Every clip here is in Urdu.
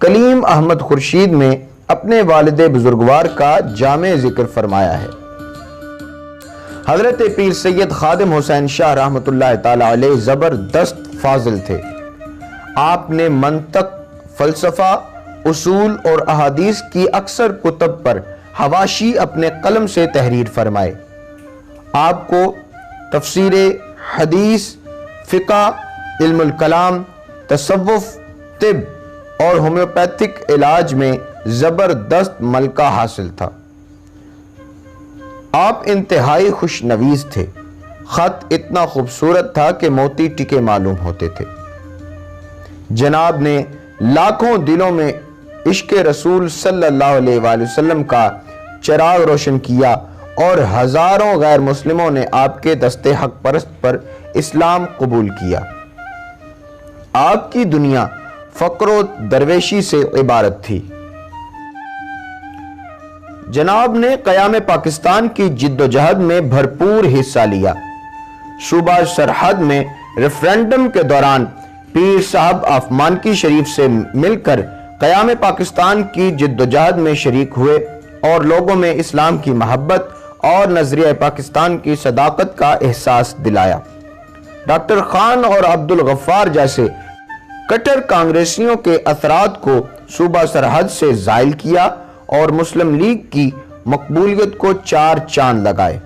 کلیم احمد خورشید میں اپنے والد بزرگوار کا جامع ذکر فرمایا ہے۔ حضرت پیر سید خادم حسین شاہ رحمۃ اللہ تعالی علیہ زبردست فاضل تھے۔ آپ نے منطق، فلسفہ، اصول اور احادیث کی اکثر کتب پر حواشی اپنے قلم سے تحریر فرمائے۔ آپ کو تفسیر حدیث، فقہ، علم الکلام، تصوف، طب اور ہومیوپیتھک علاج میں زبردست ملکہ حاصل تھا۔ آپ انتہائی خوش نویس تھے۔ خط اتنا خوبصورت تھا کہ موتی ٹکے معلوم ہوتے تھے۔ جناب نے لاکھوں دلوں میں عشق رسول صلی اللہ علیہ وآلہ وسلم کا چراغ روشن کیا اور ہزاروں غیر مسلموں نے آپ کے دستے حق پرست پر اسلام قبول کیا۔ آپ کی دنیا فقر و درویشی سے عبارت تھی۔ جناب نے قیام پاکستان کی جد و جہد میں بھرپور حصہ لیا۔ صوبہ سرحد میں ریفرینڈم کے دوران پیر صاحب آف مانکی شریف سے مل کر قیام پاکستان کی جد و جہد میں شریک ہوئے اور لوگوں میں اسلام کی محبت اور نظریہ پاکستان کی صداقت کا احساس دلایا۔ ڈاکٹر خان اور عبد الغفار جیسے کٹر کانگریسیوں کے اثرات کو صوبہ سرحد سے زائل کیا اور مسلم لیگ کی مقبولیت کو چار چاند لگائے۔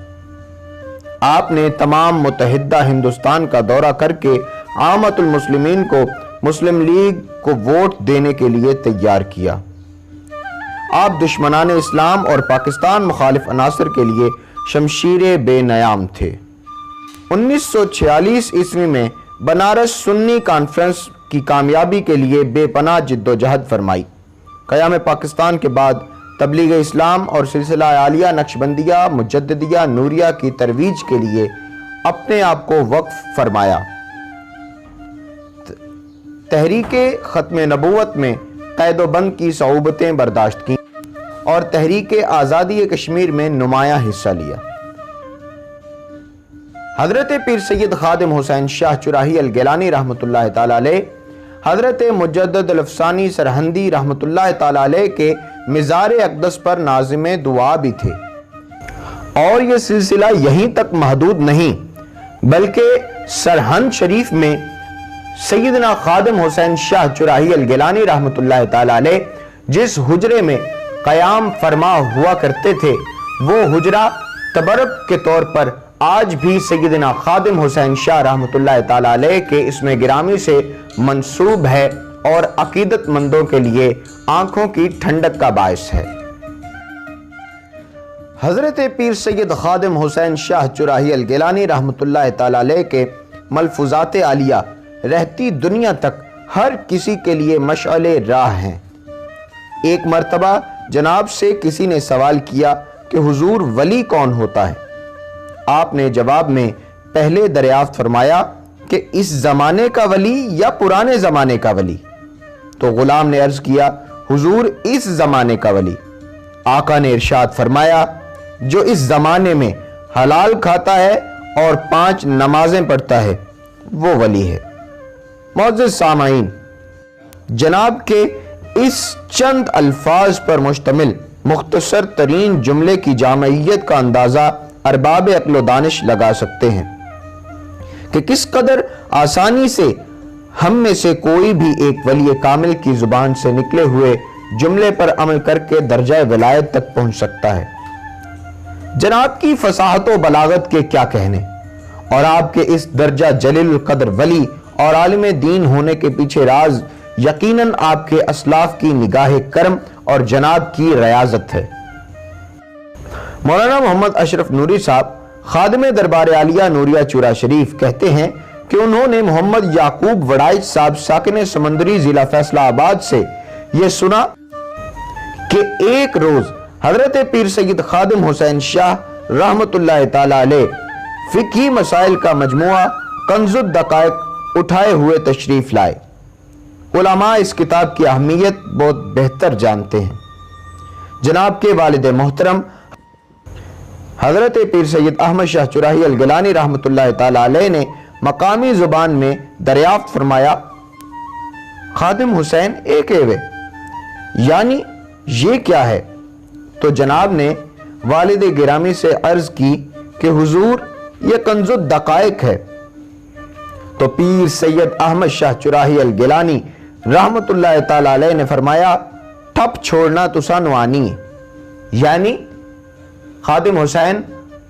آپ نے تمام متحدہ ہندوستان کا دورہ کر کے عامت المسلمین کو مسلم لیگ کو ووٹ دینے کے لیے تیار کیا۔ آپ دشمنان اسلام اور پاکستان مخالف عناصر کے لیے شمشیر بے نیام تھے۔ 1946 عیسوی میں بنارس سنی کانفرنس کی کامیابی کے لیے بے پناہ جد و جہد فرمائی۔ قیام پاکستان کے بعد تبلیغ اسلام اور سلسلہ عالیہ نقشبندیہ مجددیہ نوریہ کی ترویج کے لیے اپنے آپ کو وقف فرمایا۔ تحریک ختم نبوت میں قید و بند کی صعوبتیں برداشت کی اور تحریک آزادی کشمیر میں نمایاں حصہ لیا۔ حضرت پیر سید خادم حسین شاہ چراہی الگیلانی رحمۃ اللہ تعالی علیہ، حضرت مجدد الافسانی سرہندی رحمۃ اللہ تعالی علیہ کے مزار اقدس پر ناظم دعا بھی تھے، اور یہ سلسلہ یہیں تک محدود نہیں بلکہ سرہند شریف میں سیدنا خادم حسین شاہ چراہی الگیلانی رحمۃ اللہ تعالی علیہ جس حجرے میں قیام فرما ہوا کرتے تھے، وہ حجرہ تبرک کے طور پر آج بھی سیدنا خادم حسین شاہ رحمۃ اللہ تعالی علیہ کے اسم گرامی سے منسوب ہے اور عقیدت مندوں کے لیے آنکھوں کی ٹھنڈک کا باعث ہے۔ حضرت پیر سید خادم حسین شاہ چراہی الگیلانی رحمۃ اللہ تعالی علیہ کے ملفوظات عالیہ رہتی دنیا تک ہر کسی کے لیے مشعل راہ ہیں۔ ایک مرتبہ جناب سے کسی نے سوال کیا کہ حضور ولی کون ہوتا ہے؟ آپ نے جواب میں پہلے دریافت فرمایا کہ اس زمانے کا ولی یا پرانے زمانے کا ولی؟ تو غلام نے عرض کیا حضور اس زمانے کا ولی۔ آقا نے ارشاد فرمایا جو اس زمانے میں حلال کھاتا ہے اور 5 نمازیں پڑھتا ہے وہ ولی ہے۔ معزز سامعین، جناب کے اس چند الفاظ پر مشتمل مختصر ترین جملے کی جامعیت کا اندازہ ارباب عقل و دانش لگا سکتے ہیں کہ کس قدر آسانی سے ہم میں سے کوئی بھی ایک ولی کامل کی زبان سے نکلے ہوئے جملے پر عمل کر کے درجہ ولایت تک پہنچ سکتا ہے۔ جناب کی فصاحت و بلاغت کے کیا کہنے، اور آپ کے اس درجہ جلیل القدر ولی اور عالم دین ہونے کے پیچھے راز یقیناً آپ کے اسلاف کی نگاہ کرم اور جناب کی ریاضت ہے۔ مولانا محمد اشرف نوری صاحب خادم دربار عالیہ نوریہ چورا شریف کہتے ہیں کہ انہوں نے محمد یعقوب وڑائچ صاحب ساکن سمندری ضلع فیصلہ آباد سے یہ سنا کہ ایک روز حضرت پیر سید خادم حسین شاہ رحمۃ اللہ تعالی علیہ فقہی مسائل کا مجموعہ کنز الدقائق اٹھائے ہوئے تشریف لائے۔ علماء اس کتاب کی اہمیت بہت بہتر جانتے ہیں۔ جناب کے والد محترم حضرت پیر سید احمد شاہ چراہی الگیلانی رحمۃ اللہ تعالی علیہ نے مقامی زبان میں دریافت فرمایا خادم حسین ایک ایوے یعنی یہ کیا ہے؟ تو جناب نے والد گرامی سے عرض کی کہ حضور یہ کنز الدقائق ہے۔ تو پیر سید احمد شاہ چراہی الگیلانی رحمت اللہ تعالی علیہ نے فرمایا ٹھپ چھوڑنا تسا نوانی، یعنی خادم حسین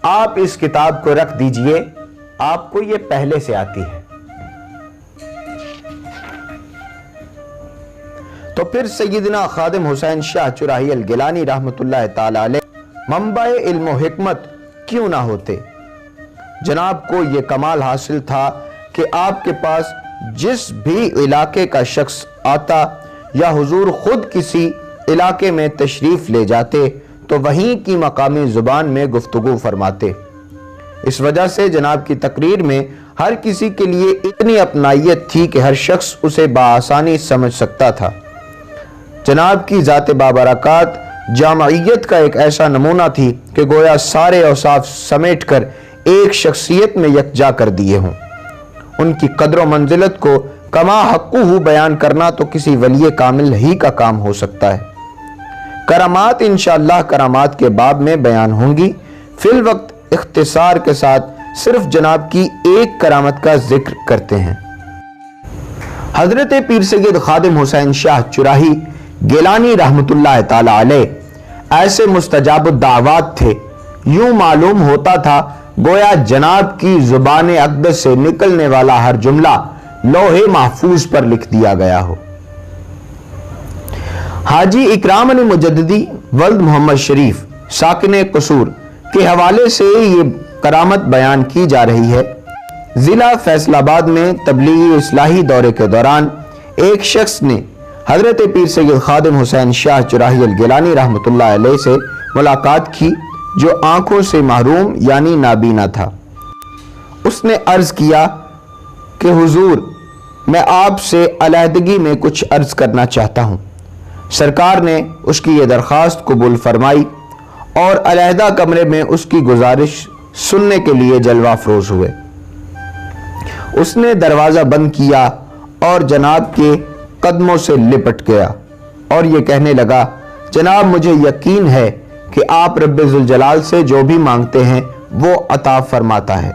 آپ اس کتاب کو رکھ دیجئے، آپ کو یہ پہلے سے آتی ہے۔ تو پھر سیدنا خادم حسین شاہ چراہی الگیلانی رحمت اللہ تعالی علیہ منبع علم و حکمت کیوں نہ ہوتے؟ جناب کو یہ کمال حاصل تھا کہ آپ کے پاس جس بھی علاقے کا شخص آتا یا حضور خود کسی علاقے میں تشریف لے جاتے تو وہیں کی مقامی زبان میں گفتگو فرماتے۔ اس وجہ سے جناب کی تقریر میں ہر کسی کے لیے اتنی اپنائیت تھی کہ ہر شخص اسے بآسانی سمجھ سکتا تھا۔ جناب کی ذات بابرکات جامعیت کا ایک ایسا نمونہ تھی کہ گویا سارے اوصاف سمیٹ کر ایک شخصیت میں یکجا کر دیے ہوں۔ ان کی قدر و منزلت کو کما حقہ بیان کرنا تو کسی ولی کامل ہی کا کام ہو سکتا ہے۔ کرامات انشاءاللہ کرامات کے باب میں بیان ہوں گی، فی الوقت اختصار کے ساتھ صرف جناب کی ایک کرامت کا ذکر کرتے ہیں۔ حضرت پیر سید خادم حسین شاہ چراہی گیلانی رحمت اللہ تعالی علیہ ایسے مستجاب الدعوات تھے، یوں معلوم ہوتا تھا گویا جناب کی زبان اقدس سے نکلنے والا ہر جملہ لوح محفوظ پر لکھ دیا گیا ہو۔ حاجی اکرام علی مجددی ولد محمد شریف ساکن قصور کے حوالے سے یہ کرامت بیان کی جا رہی ہے۔ ضلع فیصل آباد میں تبلیغی اصلاحی دورے کے دوران ایک شخص نے حضرت پیر سید خادم حسین شاہ چراہی الگیلانی رحمت اللہ علیہ سے ملاقات کی، جو آنکھوں سے محروم یعنی نابینا تھا۔ اس نے عرض کیا کہ حضور میں آپ سے علیحدگی میں کچھ عرض کرنا چاہتا ہوں۔ سرکار نے اس کی یہ درخواست قبول فرمائی اور علیحدہ کمرے میں اس کی گزارش سننے کے لیے جلوہ افروز ہوئے۔ اس نے دروازہ بند کیا اور جناب کے قدموں سے لپٹ گیا اور یہ کہنے لگا جناب مجھے یقین ہے کہ آپ رب ذوالجلال سے جو بھی مانگتے ہیں وہ عطا فرماتا ہے،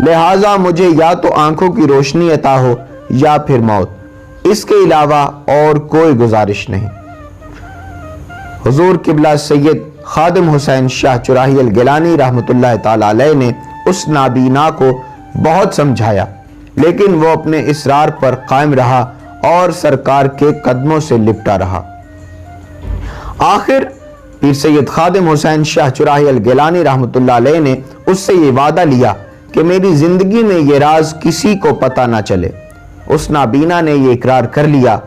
لہٰذا مجھے یا تو آنکھوں کی روشنی عطا ہو یا پھر موت، اس کے علاوہ اور کوئی گزارش نہیں۔ حضور قبلہ سید خادم حسین شاہ چراہی الگیلانی رحمت اللہ تعالی علیہ نے اس نابینا کو بہت سمجھایا، لیکن وہ اپنے اصرار پر قائم رہا اور سرکار کے قدموں سے لپٹا رہا۔ آخر پیر سید خادم حسین شاہ چراہی الگیلانی رحمت اللہ علیہ نے اس سے یہ وعدہ لیا کہ میری زندگی میں یہ راز کسی کو پتہ نہ چلے۔ اس نابینا نے یہ اقرار کر لیا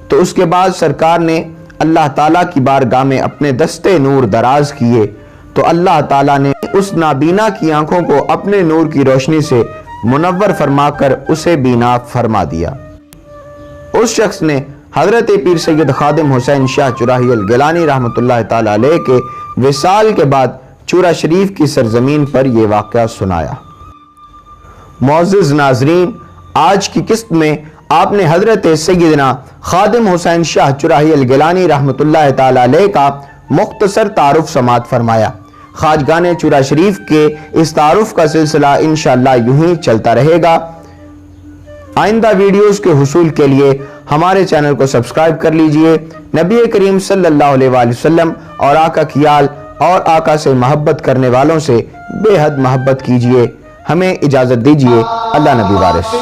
تو اس کے بعد سرکار نے اللہ تعالیٰ کی بارگاہ میں اپنے دستے نور دراز کیے تو اللہ تعالیٰ نے اس نابینا کی آنکھوں کو اپنے نور کی روشنی سے منور فرما کر اسے بینا فرما دیا۔ اس شخص نے حضرت پیر سید خادم حسین شاہ چراہی الگیلانی رحمت اللہ تعالی علیہ کے وصال کے بعد چورا شریف کی سرزمین پر یہ واقعہ سنایا۔ معزز ناظرین، آج کی قسط میں آپ نے حضرت سیدنا خادم حسین شاہ چراہی الگیلانی رحمت اللہ تعالی علیہ کا مختصر تعارف سماعت فرمایا۔ خواجگان چورا شریف کے اس تعارف کا سلسلہ انشاءاللہ یوں ہی چلتا رہے گا۔ آئندہ ویڈیوز کے حصول کے لیے ہمارے چینل کو سبسکرائب کر لیجئے۔ نبی کریم صلی اللہ علیہ وآلہ وسلم اور آقا کی آل اور آقا سے محبت کرنے والوں سے بے حد محبت کیجئے۔ ہمیں اجازت دیجئے۔ اللہ نبی وارث۔